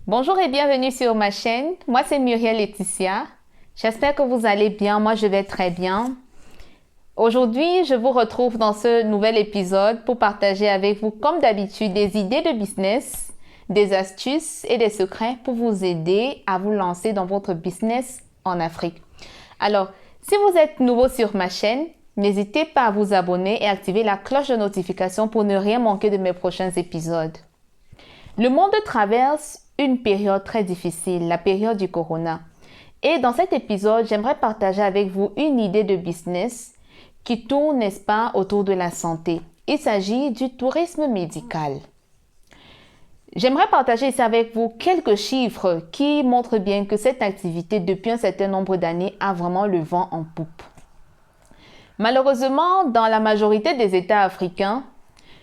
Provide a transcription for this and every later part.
Bonjour et bienvenue sur ma chaîne. Moi, c'est Muriel Laetitia. J'espère que vous allez bien. Moi, je vais très bien. Aujourd'hui, je vous retrouve dans ce nouvel épisode pour partager avec vous, comme d'habitude, des idées de business, des astuces et des secrets pour vous aider à vous lancer dans votre business en Afrique. Alors, si vous êtes nouveau sur ma chaîne, n'hésitez pas à vous abonner et activer la cloche de notification pour ne rien manquer de mes prochains épisodes. Le monde traverse une période très difficile, la période du corona. Et dans cet épisode, j'aimerais partager avec vous une idée de business qui tourne, n'est-ce pas, autour de la santé. Il s'agit du tourisme médical. J'aimerais partager ici avec vous quelques chiffres qui montrent bien que cette activité, depuis un certain nombre d'années, a vraiment le vent en poupe. Malheureusement, dans la majorité des États africains,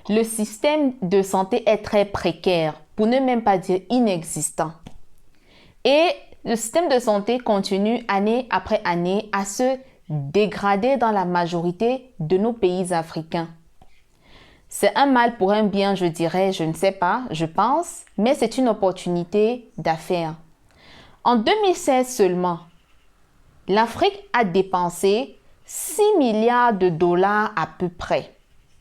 le système de santé est très précaire, pour ne même pas dire inexistant. Et le système de santé continue année après année à se dégrader dans la majorité de nos pays africains. C'est un mal pour un bien, je dirais, je ne sais pas, je pense, mais c'est une opportunité d'affaires. En 2016 seulement, l'Afrique a dépensé 6 milliards de dollars à peu près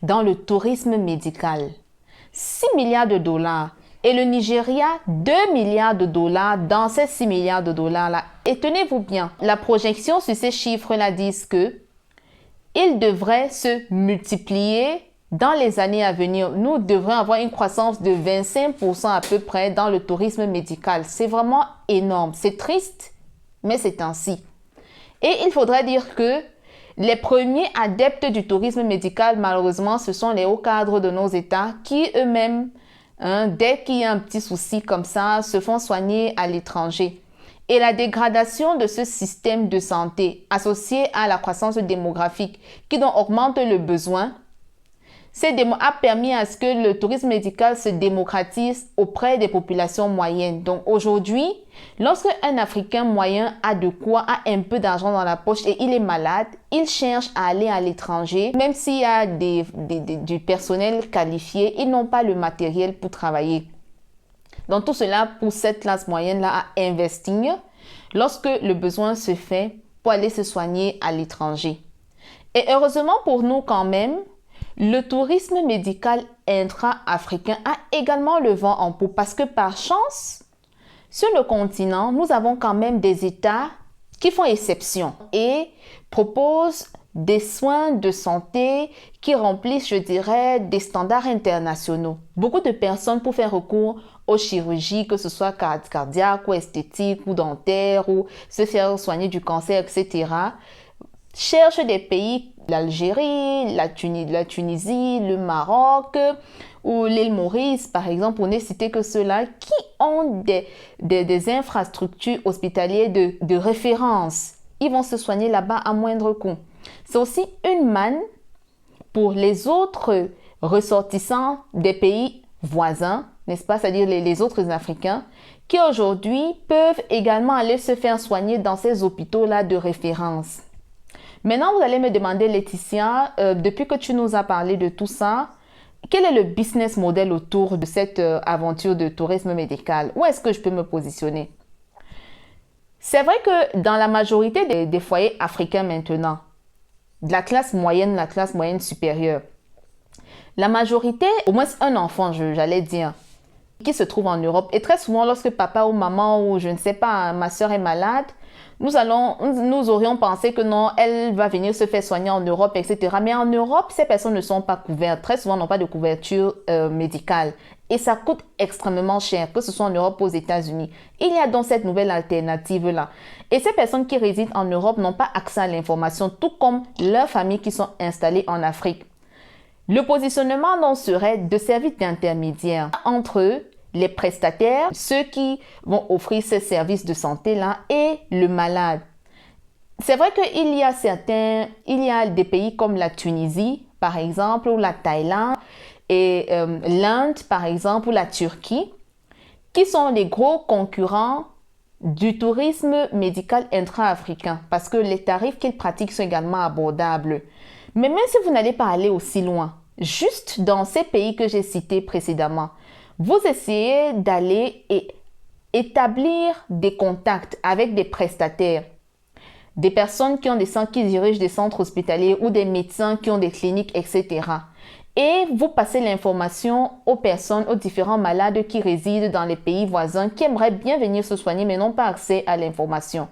dans le tourisme médical. 6 milliards de dollars. Et le Nigeria, 2 milliards de dollars dans ces 6 milliards de dollars-là. Et tenez-vous bien, la projection sur ces chiffres-là disent que ils devraient se multiplier dans les années à venir. Nous devrions avoir une croissance de 25% à peu près dans le tourisme médical. C'est vraiment énorme. C'est triste, mais c'est ainsi. Et il faudrait dire que les premiers adeptes du tourisme médical, malheureusement, ce sont les hauts cadres de nos États qui eux-mêmes, dès qu'il y a un petit souci comme ça, se font soigner à l'étranger. Et la dégradation de ce système de santé associé à la croissance démographique qui donc augmente le besoin, a permis à ce que le tourisme médical se démocratise auprès des populations moyennes. Donc aujourd'hui, lorsque un Africain moyen a de quoi, a un peu d'argent dans la poche et il est malade, il cherche à aller à l'étranger. Même s'il y a du personnel qualifié, ils n'ont pas le matériel pour travailler. Donc tout cela pousse cette classe moyenne-là à investir lorsque le besoin se fait pour aller se soigner à l'étranger. Et heureusement pour nous quand même, le tourisme médical intra-africain a également le vent en poupe parce que par chance, sur le continent, nous avons quand même des États qui font exception et proposent des soins de santé qui remplissent, je dirais, des standards internationaux. Beaucoup de personnes pour faire recours aux chirurgies, que ce soit cardiaque ou esthétique ou dentaire ou se faire soigner du cancer, etc., cherchent des pays, l'Algérie, la Tunisie, le Maroc ou l'île Maurice, par exemple, pour ne citer que ceux-là, qui ont des infrastructures hospitalières de référence. Ils vont se soigner là-bas à moindre coût. C'est aussi une manne pour les autres ressortissants des pays voisins, n'est-ce pas, c'est-à-dire les autres Africains, qui aujourd'hui peuvent également aller se faire soigner dans ces hôpitaux-là de référence. Maintenant, vous allez me demander, Laetitia, depuis que tu nous as parlé de tout ça, quel est le business model autour de cette aventure de tourisme médical? Où est-ce que je peux me positionner? C'est vrai que dans la majorité des foyers africains maintenant, de la classe moyenne supérieure, la majorité, au moins un enfant, j'allais dire, qui se trouve en Europe, et très souvent lorsque papa ou maman ou je ne sais pas, ma soeur est malade, nous aurions pensé que non, elle va venir se faire soigner en Europe, etc. Mais en Europe, ces personnes ne sont pas couvertes. Très souvent, n'ont pas de couverture médicale. Et ça coûte extrêmement cher, que ce soit en Europe ou aux États-Unis. Il y a donc cette nouvelle alternative-là. Et ces personnes qui résident en Europe n'ont pas accès à l'information, tout comme leurs familles qui sont installées en Afrique. Le positionnement donc serait de servir d'intermédiaire entre eux, les prestataires, ceux qui vont offrir ces services de santé-là et le malade. C'est vrai qu'il y a des pays comme la Tunisie, par exemple, ou la Thaïlande, et l'Inde, par exemple, ou la Turquie, qui sont les gros concurrents du tourisme médical intra-africain, parce que les tarifs qu'ils pratiquent sont également abordables. Mais même si vous n'allez pas aller aussi loin, juste dans ces pays que j'ai cités précédemment, vous essayez d'aller et établir des contacts avec des prestataires, des personnes qui dirigent des centres hospitaliers ou des médecins qui ont des cliniques, etc. Et vous passez l'information aux personnes, aux différents malades qui résident dans les pays voisins, qui aimeraient bien venir se soigner mais n'ont pas accès à l'information.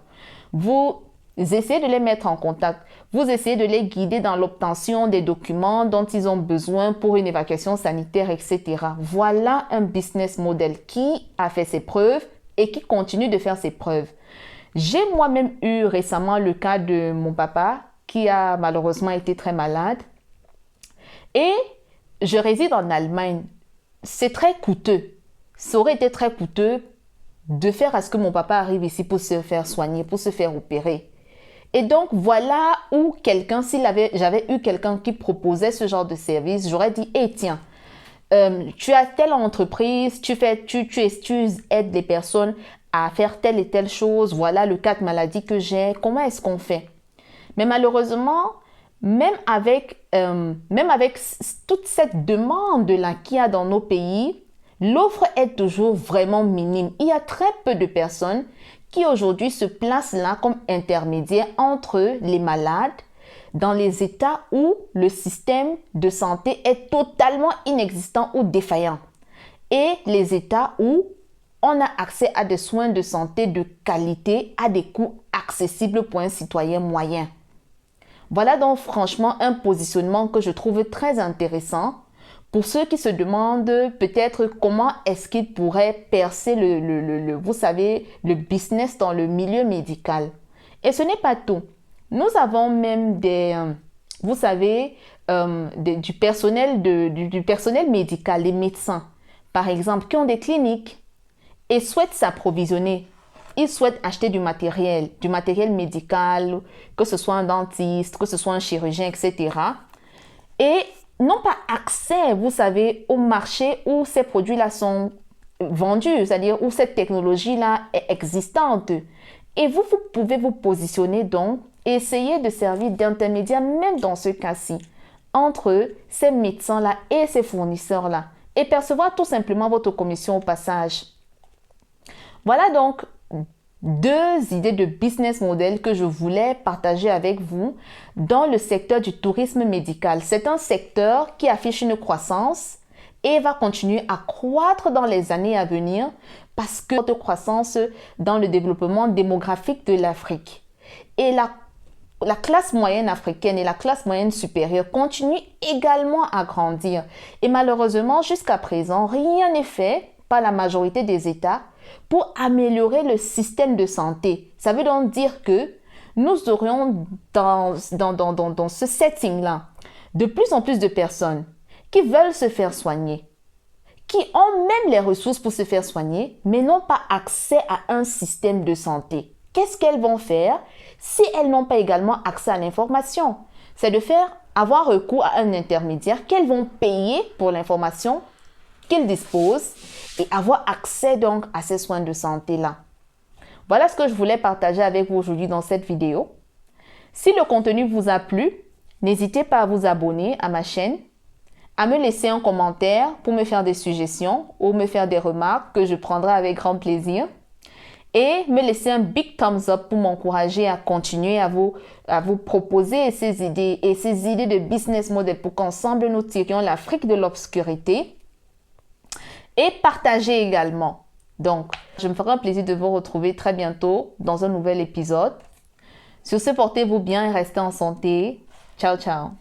Vous essayez de les mettre en contact. Vous essayez de les guider dans l'obtention des documents dont ils ont besoin pour une évacuation sanitaire, etc. Voilà un business model qui a fait ses preuves et qui continue de faire ses preuves. J'ai moi-même eu récemment le cas de mon papa qui a malheureusement été très malade. Et je réside en Allemagne. C'est très coûteux. Ça aurait été très coûteux de faire à ce que mon papa arrive ici pour se faire soigner, pour se faire opérer. Et donc, voilà où j'avais eu quelqu'un qui proposait ce genre de service, j'aurais dit, hey, tiens, tu as telle entreprise, tu aides les personnes à faire telle et telle chose, voilà le cas de maladie que j'ai, comment est-ce qu'on fait? Mais malheureusement, même avec toute cette demande-là qu'il y a dans nos pays, l'offre est toujours vraiment minime. Il y a très peu de personnes qui aujourd'hui se placent là comme intermédiaires entre les malades dans les États où le système de santé est totalement inexistant ou défaillant et les États où on a accès à des soins de santé de qualité à des coûts accessibles pour un citoyen moyen. Voilà donc franchement un positionnement que je trouve très intéressant pour ceux qui se demandent peut-être comment est-ce qu'ils pourraient percer vous savez, le business dans le milieu médical. Et ce n'est pas tout. Nous avons même vous savez, du personnel médical, des médecins, par exemple, qui ont des cliniques et souhaitent s'approvisionner. Ils souhaitent acheter du matériel médical, que ce soit un dentiste, que ce soit un chirurgien, etc. Et n'ont pas accès, vous savez, au marché où ces produits-là sont vendus, c'est-à-dire où cette technologie-là est existante. Et vous pouvez vous positionner donc, et essayer de servir d'intermédiaire, même dans ce cas-ci, entre ces médecins-là et ces fournisseurs-là, et percevoir tout simplement votre commission au passage. Voilà donc 2 idées de business model que je voulais partager avec vous dans le secteur du tourisme médical. C'est un secteur qui affiche une croissance et va continuer à croître dans les années à venir parce que notre croissance dans le développement démographique de l'Afrique. Et la classe moyenne africaine et la classe moyenne supérieure continuent également à grandir. Et malheureusement, jusqu'à présent, rien n'est fait par la majorité des États pour améliorer le système de santé. Ça veut donc dire que nous aurions dans ce setting-là de plus en plus de personnes qui veulent se faire soigner, qui ont même les ressources pour se faire soigner, mais n'ont pas accès à un système de santé. Qu'est-ce qu'elles vont faire si elles n'ont pas également accès à l'information? C'est de avoir recours à un intermédiaire qu'elles vont payer pour l'information qu'ils disposent et avoir accès donc à ces soins de santé-là. Voilà ce que je voulais partager avec vous aujourd'hui dans cette vidéo. Si le contenu vous a plu, n'hésitez pas à vous abonner à ma chaîne, à me laisser un commentaire pour me faire des suggestions ou me faire des remarques que je prendrai avec grand plaisir. Et me laisser un big thumbs up pour m'encourager à continuer à vous proposer ces idées de business model pour qu'ensemble nous tirions l'Afrique de l'obscurité. Et partager également. Donc, je me ferai un plaisir de vous retrouver très bientôt dans un nouvel épisode. Sur ce, portez-vous bien et restez en santé. Ciao, ciao.